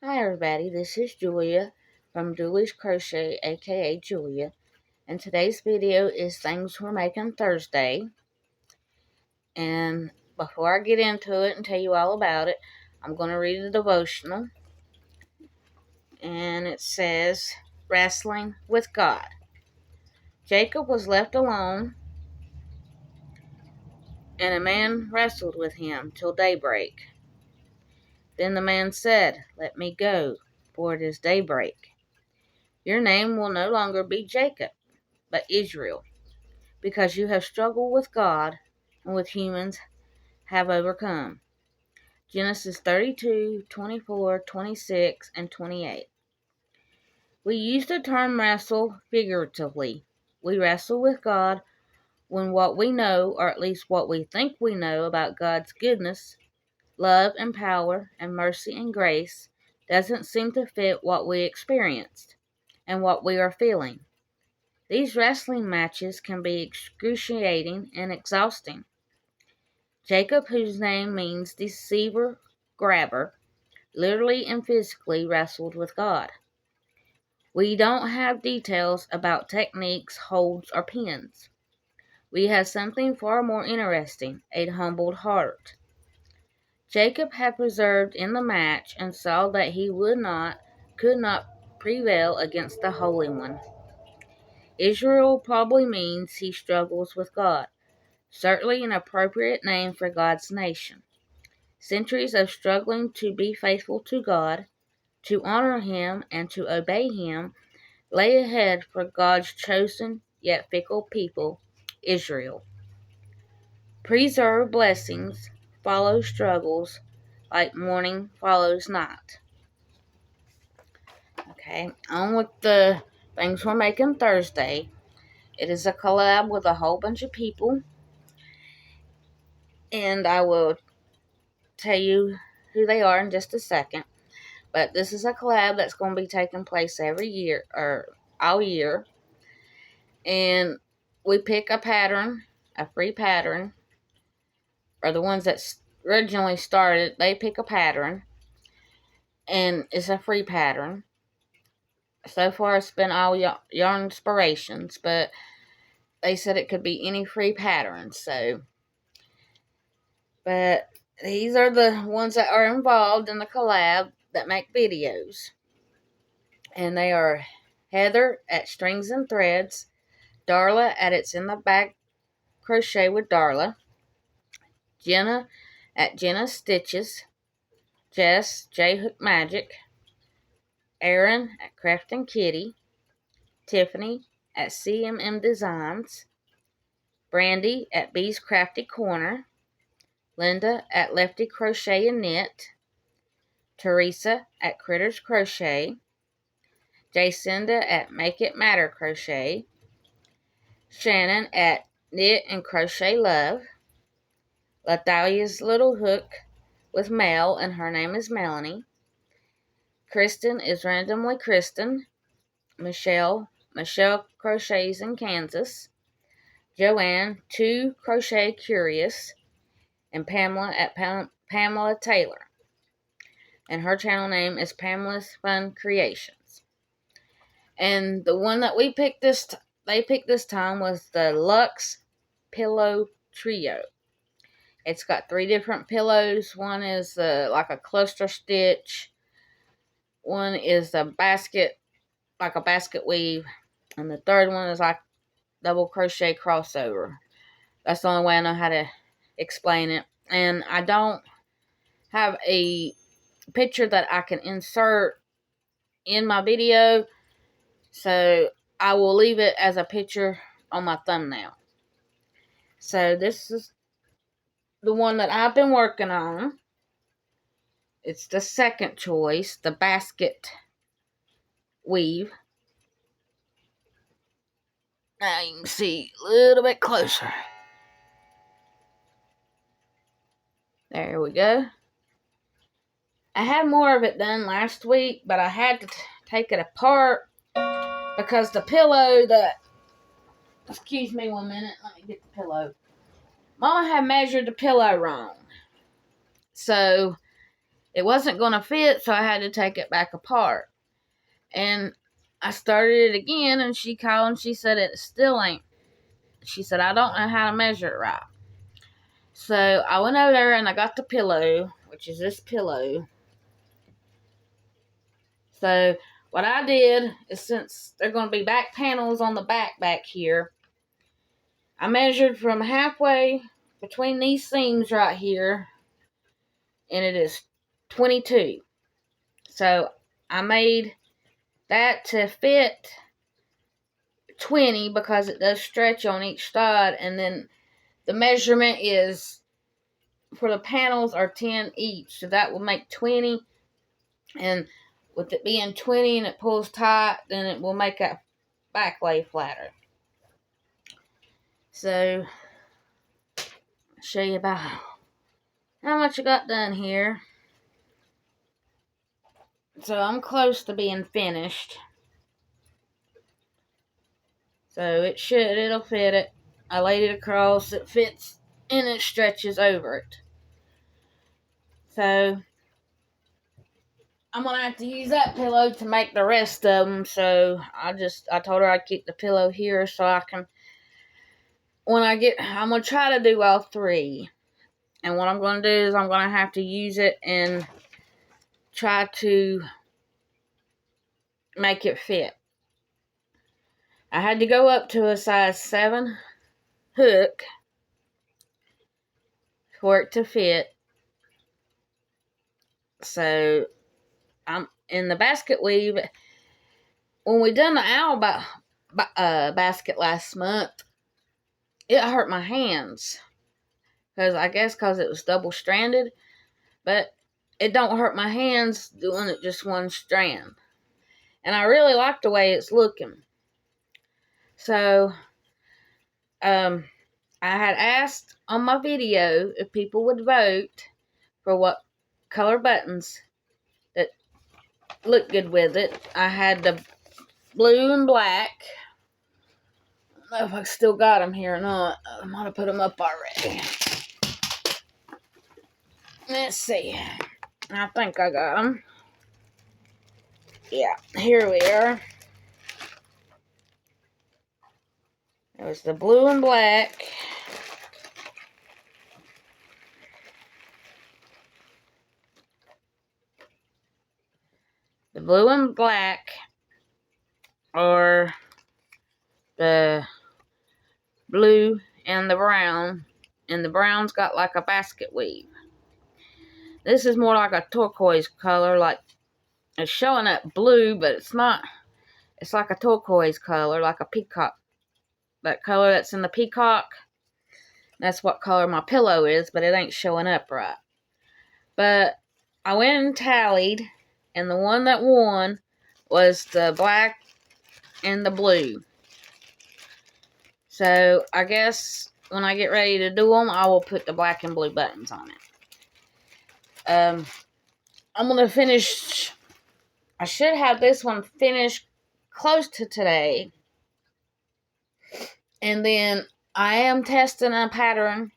Hi everybody, this is Julia from Julie's Crochet, aka Julia, and today's video is things we're making Thursday. And before I get into it and tell you all about it, I'm going to read the devotional, and it says, Wrestling with God. Jacob was left alone, and a man wrestled with him till daybreak. Then the man said, Let me go, for it is daybreak. Your name will no longer be Jacob, but Israel, because you have struggled with God and with humans have overcome. Genesis 32:24, 26, and 28. We use the term wrestle figuratively. We wrestle with God when what we know, or at least what we think we know about God's goodness, love and power, and mercy and grace, doesn't seem to fit what we experienced and what we are feeling. These wrestling matches can be excruciating and exhausting. Jacob, whose name means deceiver, grabber, literally and physically wrestled with God. We don't have details about techniques, holds, or pins. We have something far more interesting, a humbled heart. Jacob had persevered in the match and saw that he could not prevail against the Holy One. Israel probably means he struggles with God, certainly an appropriate name for God's nation. Centuries of struggling to be faithful to God, to honor Him, and to obey Him lay ahead for God's chosen yet fickle people, Israel. Preserved blessings follow struggles like morning follows night. Okay, on with the things we're making Thursday. It is a collab with a whole bunch of people, and I will tell you who they are in just a second. But this is a collab that's going to be taking place every year, or all year. And we pick a pattern, a free pattern, or the ones that originally started, they pick a pattern. And it's a free pattern. So far, it's been all yarn inspirations, but they said it could be any free pattern. But these are the ones that are involved in the collab that make videos. And they are Heather at Strings and Threads, Darla at It's in the Bag Crochet with Darla, Jenna at Jenna Stitches, Jess J Hook Magic, Erin at Craftin' Kitty, Tiffany at CMM Designs, Brandee at Bee's Crafty Corner, Linda at Lefty Crochet and Knit, Teresa at Critters Crochet, Jecinda at Make It Matter Crochet, Shannon at Knit and Crochet Love, Lathalia's Little Hook with Mel, and her name is Melanie. Kristen is randomly Kristen. Michelle crochets in Kansas. Joann, 2 Crochet Curious. And Pamela at Pamela Taylor. And her channel name is Pamela's Fun Creations. And the one that they picked this time was the Luxe Pillow Trio. It's got 3 different pillows. One is like a cluster stitch. One is a basket weave. And the third one is like double crochet crossover. That's the only way I know how to explain it. And I don't have a picture that I can insert in my video, so I will leave it as a picture on my thumbnail. So this is the one that I've been working on. It's the second choice, the basket weave. Now you can see a little bit closer. There we go. I had more of it done last week, but I had to take it apart because the pillow excuse me one minute, let me get the pillow. Mama had measured the pillow wrong. So it wasn't going to fit, so I had to take it back apart. And I started it again, and she called and she said it still ain't. She said, I don't know how to measure it right. So I went over there and I got the pillow, which is this pillow. So what I did is, since they're going to be back panels on the back here, I measured from halfway between these seams right here, and it is 22. So I made that to fit 20 because it does stretch on each side, and then the measurement is for the panels are 10 each, so that will make 20. And with it being 20 and it pulls tight, then it will make that back lay flatter. So I'll show you about how much I got done here. So I'm close to being finished. So it'll fit it. I laid it across, it fits, and it stretches over it. So I'm going to have to use that pillow to make the rest of them. So I told her I'd keep the pillow here so I can, I'm going to try to do all three. And what I'm going to do is I'm going to have to use it and try to make it fit. I had to go up to a size 7 hook for it to fit. So I'm in the basket weave. When we done the owl basket last month, it hurt my hands. Because it was double stranded. But it don't hurt my hands doing it just one strand. And I really like the way it's looking. So, I had asked on my video if people would vote for what color buttons that look good with it. I had the blue and black. I don't know if I still got them here or not. I might have put them up already. Let's see. I think I got them. Yeah, here we are. It was the blue and black. The blue and black, or the blue and the brown, and the brown's got like a basket weave. This is more like a turquoise color, like it's showing up blue, but it's not. It's like a turquoise color, like a peacock. That color that's in the peacock, that's what color my pillow is, but it ain't showing up right. But I went and tallied, and the one that won was the black and the blue. So I guess when I get ready to do them, I will put the black and blue buttons on it. I'm going to finish. I should have this one finished close to today. And then I am testing a pattern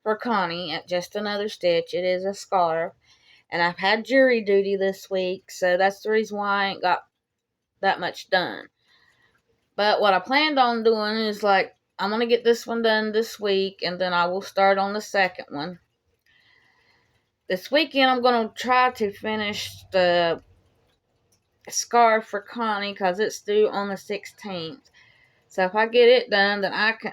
for Connie at Just Another Stitch. It is a scarf. And I've had jury duty this week, so that's the reason why I ain't got that much done. But what I planned on doing is, like, I'm going to get this one done this week, and then I will start on the second one. This weekend, I'm going to try to finish the scarf for Connie, because it's due on the 16th. So if I get it done, then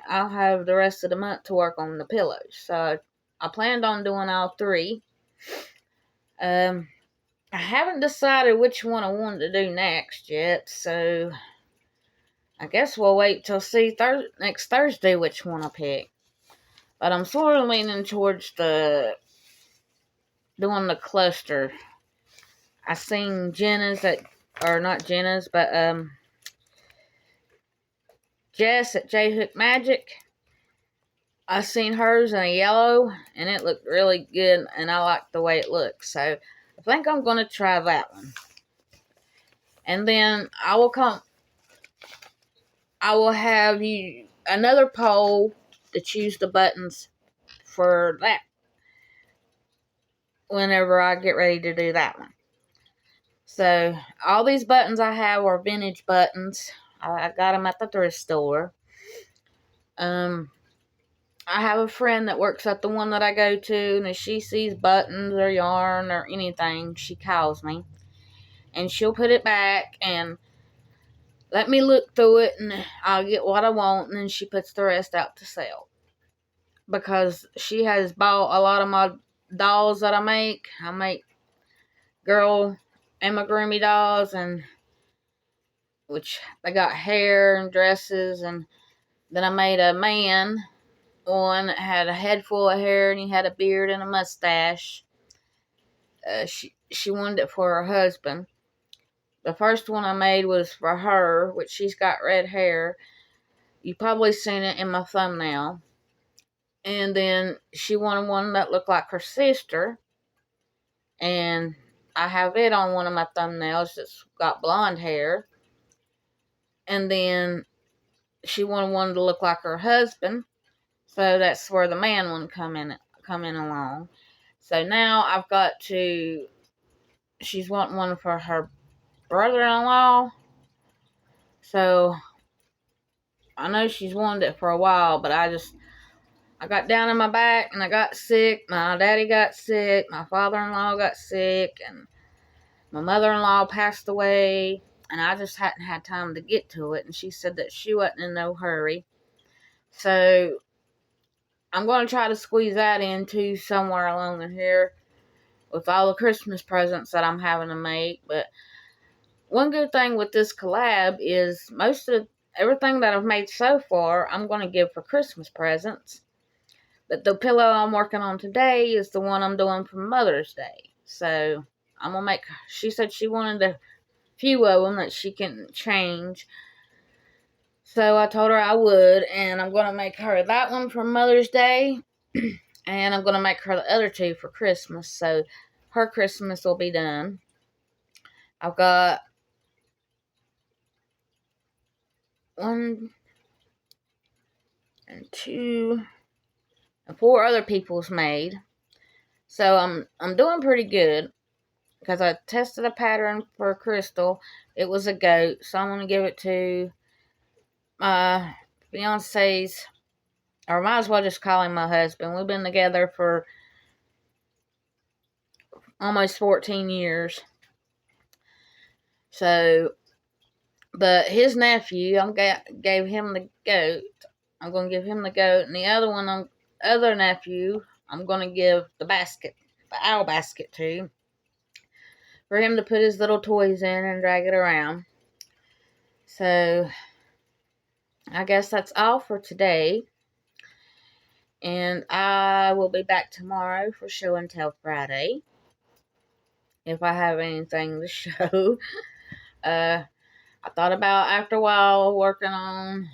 I'll have the rest of the month to work on the pillows. So I planned on doing all three. I haven't decided which one I wanted to do next yet, so I guess we'll wait till see next Thursday which one I pick. But I'm sort of leaning towards doing the cluster. I seen Jenna's or not Jenna's, but Jess at J Hook Magic. I seen hers in a yellow, and it looked really good, and I like the way it looks. So I think I'm going to try that one. And then I will have you another poll to choose the buttons for that whenever I get ready to do that one. So, all these buttons I have are vintage buttons. I got them at the thrift store. I have a friend that works at the one that I go to, and if she sees buttons or yarn or anything, she calls me. And she'll put it back and let me look through it, and I'll get what I want, and then she puts the rest out to sell. Because she has bought a lot of my dolls that I make. I make girl amigurumi dolls, and which they got hair and dresses, and then I made a man one that had a head full of hair, and he had a beard and a mustache. She wanted it for her husband. The first one I made was for her, which she's got red hair. You probably seen it in my thumbnail. And then she wanted one that looked like her sister, and I have it on one of my thumbnails. It's got blonde hair. And then she wanted one to look like her husband, so that's where the man one come in along. So now I've got to. She's wanting one for her brother-in-law. So I know she's wanted it for a while, but I got down in my back and I got sick. My daddy got sick. My father-in-law got sick, and my mother-in-law passed away, and I just hadn't had time to get to it. And she said that she wasn't in no hurry. So I'm going to try to squeeze that into somewhere along in here with all the Christmas presents that I'm having to make. But one good thing with this collab is most of everything that I've made so far, I'm going to give for Christmas presents. But the pillow I'm working on today is the one I'm doing for Mother's Day. So I'm going to make, she said she wanted a few of them that she can change. So I told her I would, and I'm going to make her that one for Mother's Day, and I'm going to make her the other two for Christmas, so her Christmas will be done. I've got 1 and 2 and 4 other people's made, so I'm doing pretty good, because I tested a pattern for Crystal. It was a goat, so I'm going to give it to my fiance's, or might as well just call him my husband. We've been together for almost 14 years. So, but his nephew, gave him the goat. I'm going to give him the goat, and the other one, other nephew, I'm going to give the owl basket to, for him to put his little toys in and drag it around. So, I guess that's all for today. And I will be back tomorrow for Show and Tell Friday, if I have anything to show. I thought about, after a while, working on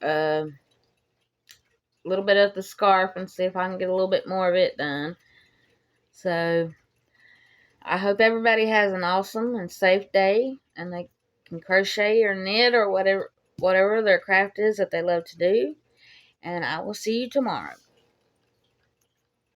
a little bit of the scarf and see if I can get a little bit more of it done. So, I hope everybody has an awesome and safe day, and they can crochet or knit or whatever their craft is that they love to do. And I will see you tomorrow.